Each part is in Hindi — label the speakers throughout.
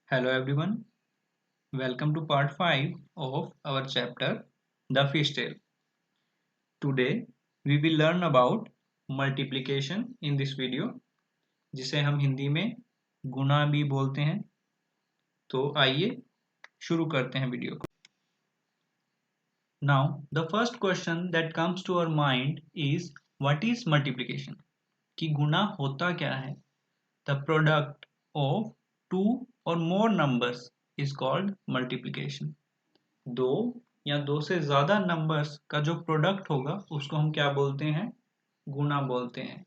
Speaker 1: Hello everyone, welcome to part 5 of our chapter The Fish Tale. Today we will learn about multiplication in this video जिसे हम हिंदी में गुणा भी बोलते हैं। तो आइए शुरू करते हैं वीडियो को। Now the first question that comes to our mind is what is multiplication? कि गुणा होता क्या है? The product of two or more numbers is called multiplication. दो या दो से ज्यादा नंबर्स का जो प्रोडक्ट होगा उसको हम क्या बोलते हैं? गुणा बोलते हैं।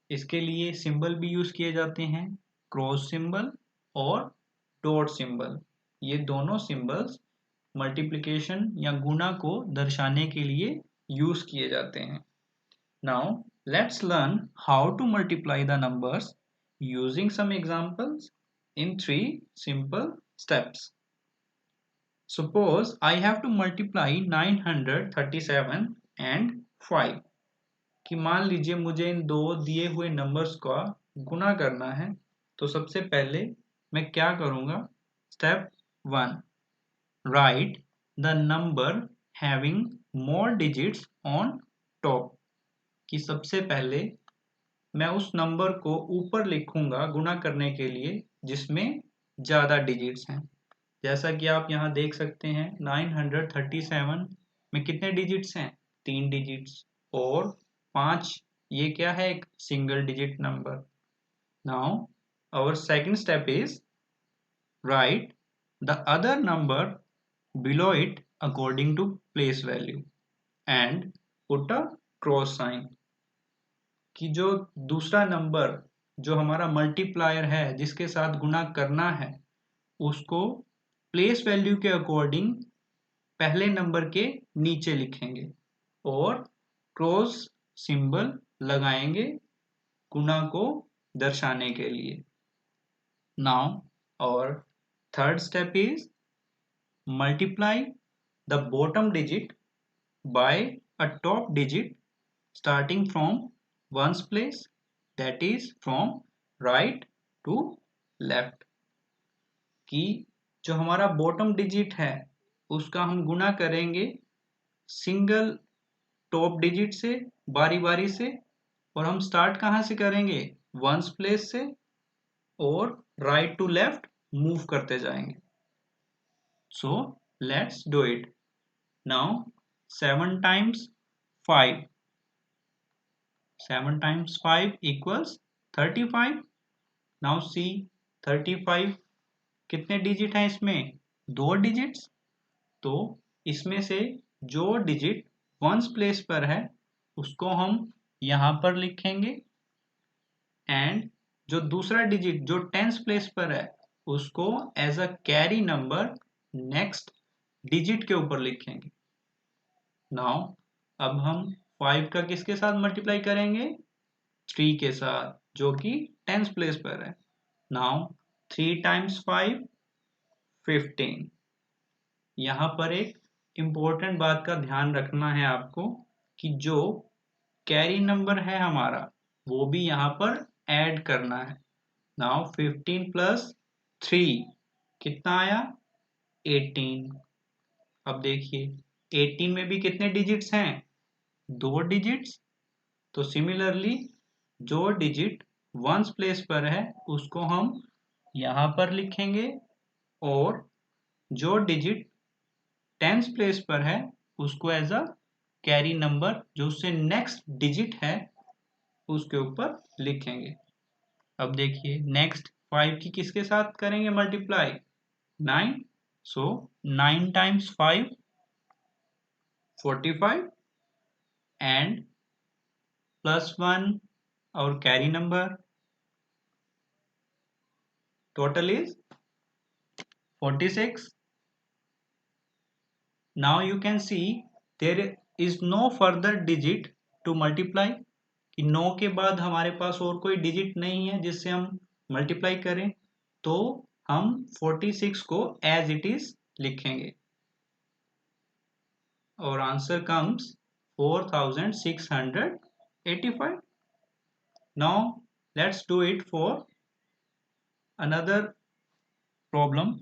Speaker 1: इसके लिए सिंबल भी यूज किए जाते हैं, क्रॉस सिंबल और डॉट सिंबल। ये दोनों सिंबल्स मल्टीप्लिकेशन या गुणा को दर्शाने के लिए यूज किए जाते हैं। Now let's learn how to multiply the numbers using some examples in 3 simple steps. Suppose I have to multiply 937 and 5 कि मान लीजिए मुझे इन दो दिए हुए नंबर्स का गुणा करना है। तो सबसे पहले मैं क्या करूँगा? Step 1, right the number having more digits on top. कि सबसे पहले मैं उस नंबर को ऊपर लिखूंगा गुणा करने के लिए जिसमें ज़्यादा डिजिट्स हैं। जैसा कि आप यहाँ देख सकते हैं 937 में कितने डिजिट्स हैं? 3 डिजिट्स। और 5 ये क्या है? एक single digit number. Now our second step is write the other number below it according to place value and put a cross sign. कि जो दूसरा नंबर जो हमारा मल्टीप्लायर है जिसके साथ गुणा करना है उसको प्लेस वैल्यू के अकॉर्डिंग पहले नंबर के नीचे लिखेंगे और क्रॉस सिंबल लगाएंगे गुणा को दर्शाने के लिए। नाउ और third step is multiply the bottom digit by a top digit starting from ones place, that is from right to left. कि जो हमारा बॉटम डिजिट है उसका हम गुणा करेंगे सिंगल टॉप डिजिट से बारी बारी से। और हम स्टार्ट कहाँ से करेंगे? वंस प्लेस से और राइट टू लेफ्ट मूव करते जाएंगे। So let's do it. Now 7 times 5, 7 times 5 equals 35। Now see 35 कितने डिजिट हैं इसमें? 2 डिजिट्स। तो इसमें से जो डिजिट वंस प्लेस पर है उसको हम यहाँ पर लिखेंगे एंड जो दूसरा डिजिट जो टेंस प्लेस पर है उसको as a carry number next digit के ऊपर लिखेंगे। नाउ अब हम 5 का किसके साथ मल्टीप्लाई करेंगे? 3 के साथ जो कि टेंस प्लेस पर है। Now 3 times 5 15। यहाँ पर एक इम्पोर्टेंट बात का ध्यान रखना है आपको कि जो कैरी नंबर है हमारा वो भी यहाँ पर ऐड करना है। नाउ 15 प्लस 3 कितना आया? 18। अब देखिए 18 में भी कितने डिजिट्स हैं? 2 डिजिट्स। तो सिमिलरली जो डिजिट वंस प्लेस पर है उसको हम यहाँ पर लिखेंगे और जो डिजिट टेंस प्लेस पर है उसको एज अ कैरी नंबर जो उससे नेक्स्ट डिजिट है उसके ऊपर लिखेंगे। अब देखिए नेक्स्ट 5 की किसके साथ करेंगे multiply? 9। So 9 times 5 45 and plus 1 और carry number total is 46. Now you can see there is no further digit to multiply कि 9 के बाद हमारे पास और कोई डिजिट नहीं है जिससे हम मल्टीप्लाई करें। तो हम 46 को एज इट इज लिखेंगे और answer comes 4685। Now let's do it for another problem,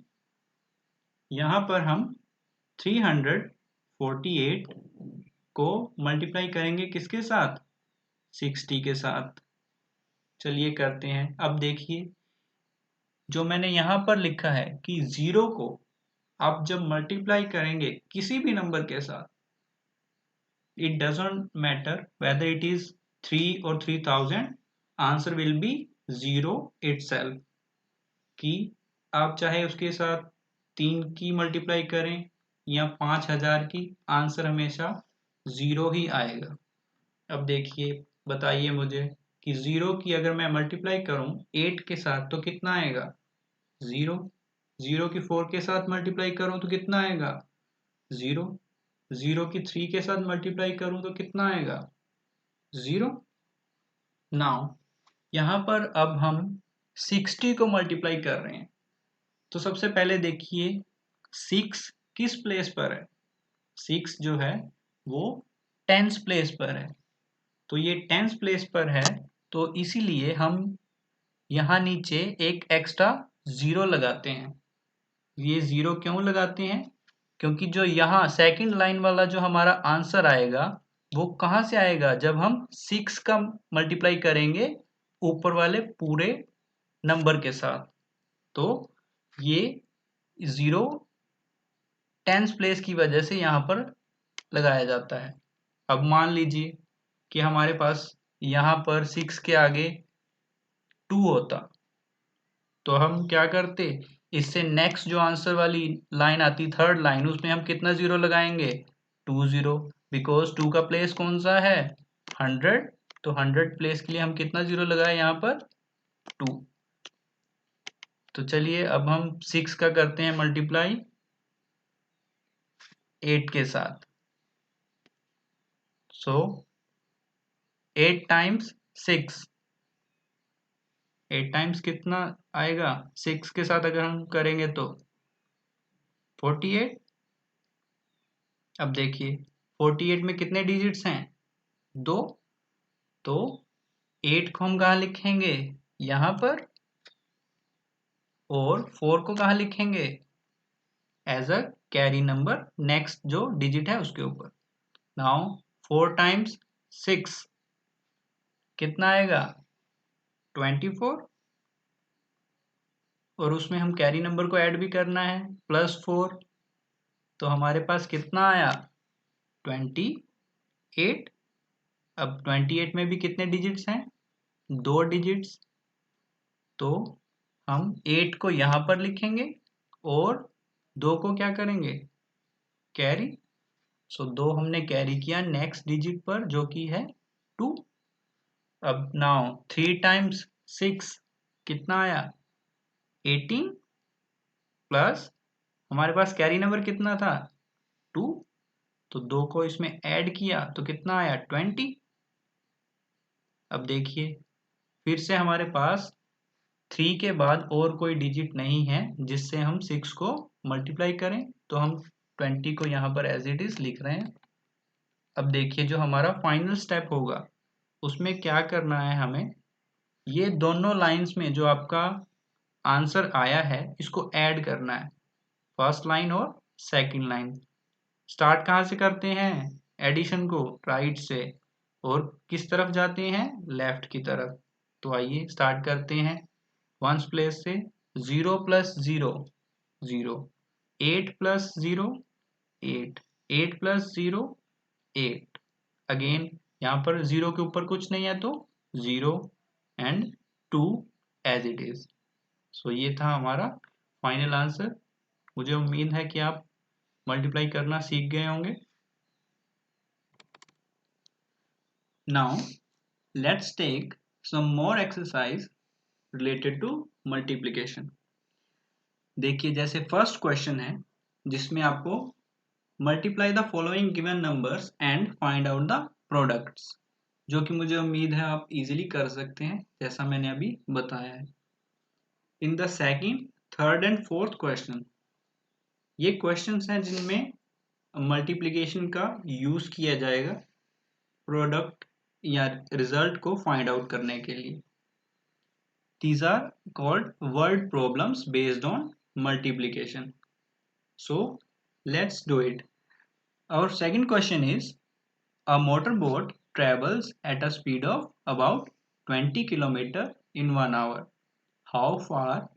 Speaker 1: यहाँ पर हम 348 को मल्टीप्लाई करेंगे किसके साथ? 60 के साथ। चलिए करते हैं। अब देखिए जो मैंने यहाँ पर लिखा है कि 0 को आप जब मल्टीप्लाई करेंगे किसी भी नंबर के साथ, it doesn't matter whether it is 3 or 3000, answer will be 0 itself। कि आप चाहे उसके साथ 3 की मल्टीप्लाई करें या 5000 की, आंसर हमेशा 0 ही आएगा। अब देखिए बताइए मुझे कि 0 की अगर मैं मल्टीप्लाई करूं 8 के साथ तो कितना आएगा? 0। 0 की 4 के साथ मल्टीप्लाई करूं तो कितना आएगा? 0। 0 की 3 के साथ मल्टीप्लाई करूं तो कितना आएगा? 0। नाउ यहाँ पर अब हम 60 को मल्टीप्लाई कर रहे हैं, तो सबसे पहले देखिए 6 किस प्लेस पर है? 6 जो है वो 10th प्लेस पर है, तो ये 10th प्लेस पर है, तो इसीलिए हम यहाँ नीचे एक एक्स्ट्रा 0 लगाते हैं। ये 0 क्यों लगाते हैं? क्योंकि जो यहाँ सेकंड लाइन वाला जो हमारा आंसर आएगा वो कहाँ से आएगा? जब हम 6 का मल्टीप्लाई करेंगे ऊपर वाले पूरे नंबर के साथ, तो ये 0 10th प्लेस की वजह से यहाँ पर लगाया जाता है। अब मान लीजिए कि हमारे पास यहाँ पर 6 के आगे 2 होता, तो हम क्या करते? इससे नेक्स्ट जो आंसर वाली लाइन आती, थर्ड लाइन, उसमें हम कितना 0 लगाएंगे? 2 0, बिकॉज 2 का प्लेस कौन सा है? 100, तो 100 प्लेस के लिए हम कितना 0 लगाए यहाँ पर? 2। तो चलिए अब हम 6 का करते हैं मल्टीप्लाई 8 के साथ। सो 8 टाइम्स 6, 8 टाइम्स कितना आएगा? 6 के साथ अगर हम करेंगे तो 48। अब देखिए 48 में कितने डिजिट्स हैं? 2, तो 8 को हम कहाँ लिखेंगे? यहाँ पर, और 4 को कहाँ लिखेंगे? As a carry number, next जो डिजिट है उसके ऊपर। नाउ 4 टाइम्स 6 कितना आएगा? 24, और उसमें हम कैरी नंबर को ऐड भी करना है, +4, तो हमारे पास कितना आया? 28। अब 28 में भी कितने डिजिट्स हैं? 2 डिजिट्स, तो हम 8 को यहाँ पर लिखेंगे और 2 को क्या करेंगे? कैरी। सो 2 हमने कैरी किया नेक्स्ट डिजिट पर जो कि है 2। अब नाउ 3 टाइम्स 6 कितना आया? 18, प्लस हमारे पास कैरी नंबर कितना था? 2, तो 2 को इसमें ऐड किया तो कितना आया? 20। अब देखिए फिर से हमारे पास 3 के बाद और कोई डिजिट नहीं है जिससे हम 6 को मल्टीप्लाई करें, तो हम 20 को यहाँ पर एज इट इज लिख रहे हैं। अब देखिए जो हमारा फाइनल स्टेप होगा उसमें क्या करना है हमें? ये दोनों लाइंस में जो आपका आंसर आया है इसको ऐड करना है, फर्स्ट लाइन और सेकंड लाइन। स्टार्ट कहाँ से करते हैं एडिशन को? राइट से, और किस तरफ जाते हैं? लेफ्ट की तरफ। तो आइए स्टार्ट करते हैं वंस प्लेस से। 0 + 0 0, 8 + 0 8, 8 + 0 8। अगेन यहाँ पर 0 के ऊपर कुछ नहीं है तो 0 एंड 2 एज इट इज। सो ये था हमारा फाइनल आंसर। मुझे उम्मीद है कि आप मल्टीप्लाई करना सीख गए होंगे। Now let's take some more exercise related to multiplication. देखिए जैसे फर्स्ट क्वेश्चन है जिसमें आपको multiply the following given numbers and find out the products, जो कि मुझे उम्मीद है आप इजीली कर सकते हैं जैसा मैंने अभी बताया है। In the second, third and fourth question, ये क्वेश्चंस हैं जिनमें मल्टीप्लिकेशन का यूज किया जाएगा प्रोडक्ट या रिजल्ट को फाइंड आउट करने के लिए। These are called word problems based on multiplication. So let's do it. Our second question is, a motorboat travels at a speed of about 20 km in 1 hour. How far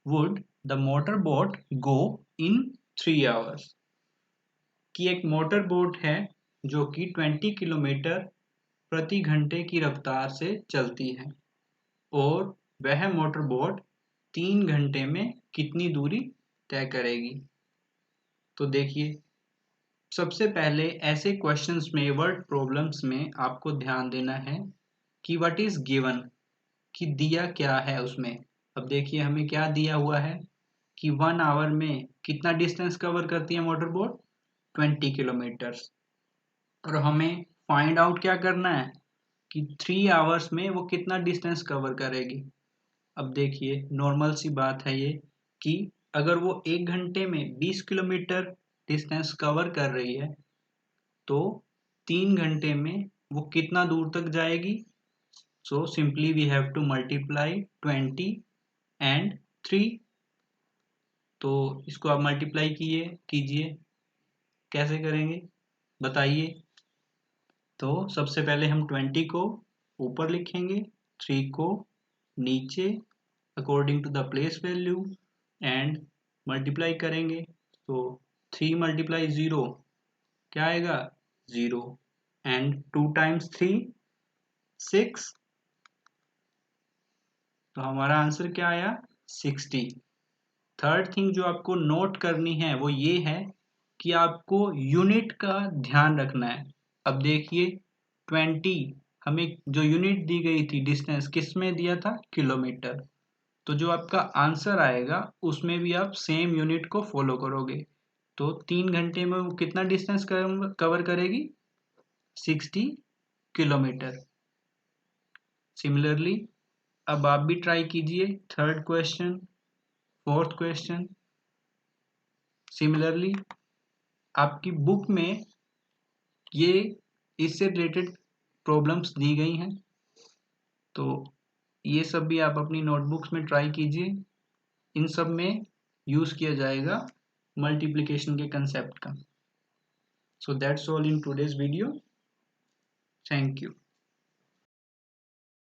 Speaker 1: would the motorboat go in 3 hours? कि एक मोटर बोट है जो कि 20 किलोमीटर प्रति घंटे की रफ्तार से चलती है और वह मोटर बोट 3 घंटे में कितनी दूरी तय करेगी। तो देखिए, सबसे पहले ऐसे क्वेश्चंस में, वर्ड प्रॉब्लम्स में आपको ध्यान देना है कि व्हाट इज गिवन, कि दिया क्या है उसमें। अब देखिए हमें क्या दिया हुआ है कि 1 आवर में कितना डिस्टेंस कवर करती है मोटर बोट, 20 किलोमीटर्स। और हमें फाइंड आउट क्या करना है कि 3 आवर्स में वो कितना डिस्टेंस कवर करेगी। अब देखिए नॉर्मल सी बात है ये कि अगर वो 1 घंटे में 20 किलोमीटर डिस्टेंस कवर कर रही है तो 3 घंटे में वो कितना दूर तक जाएगी। So simply we have to multiply 20 and 3। तो इसको आप मल्टीप्लाई कीजिए, कैसे करेंगे बताइए। तो सबसे पहले हम 20 को ऊपर लिखेंगे, 3 को नीचे according to the place value and multiply करेंगे। तो 3 मल्टीप्लाई 0 क्या आएगा, 0। And 2 times 3 6। तो हमारा आंसर क्या आया, 60। थर्ड थिंग जो आपको नोट करनी है वो ये है कि आपको यूनिट का ध्यान रखना है। अब देखिए 20 हमें जो यूनिट दी गई थी डिस्टेंस किस में दिया था, किलोमीटर। तो जो आपका आंसर आएगा उसमें भी आप सेम यूनिट को फॉलो करोगे। तो 3 घंटे में वो कितना डिस्टेंस कवर करेगी, 60 किलोमीटर। सिमिलरली अब आप भी ट्राई कीजिए third question, fourth question. Similarly आपकी बुक में ये इससे रिलेटेड प्रॉब्लम्स दी गई हैं, तो ये सब भी आप अपनी नोटबुक्स में ट्राई कीजिए। इन सब में यूज़ किया जाएगा मल्टीप्लिकेशन के कंसेप्ट का। So that's all in today's video. Thank you.